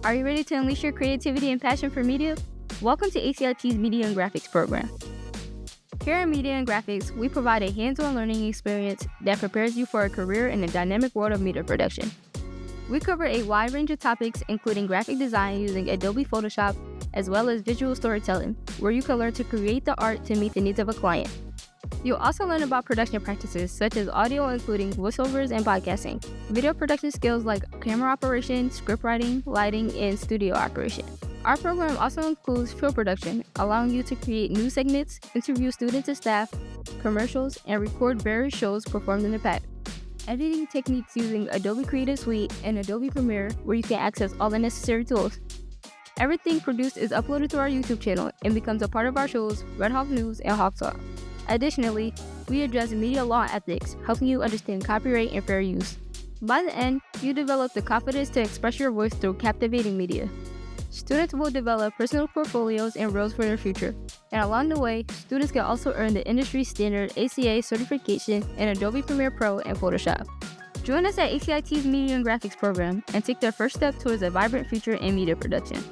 Are you ready to unleash your creativity and passion for media? Welcome to ACIT's Media and Graphics program. Here in Media and Graphics, we provide a hands-on learning experience that prepares you for a career in the dynamic world of media production. We cover a wide range of topics, including graphic design using Adobe Photoshop, as well as visual storytelling, where you can learn to create the art to meet the needs of a client. You'll also learn about production practices such as audio, including voiceovers and podcasting, video production skills like camera operation, script writing, lighting, and studio operation. Our program also includes film production, allowing you to create new segments, interview students and staff, commercials, and record various shows performed in the past. Editing techniques using Adobe Creative Suite and Adobe Premiere, where you can access all the necessary tools. Everything produced is uploaded to our YouTube channel and becomes a part of our shows, Red Hawk News and Hawk Talk. Additionally, we address media law and ethics, helping you understand copyright and fair use. By the end, you develop the confidence to express your voice through captivating media. Students will develop personal portfolios and roles for their future. And along the way, students can also earn the industry standard ACA Certification in Adobe Premiere Pro and Photoshop. Join us at ACIT's Media and Graphics program and take their first step towards a vibrant future in media production.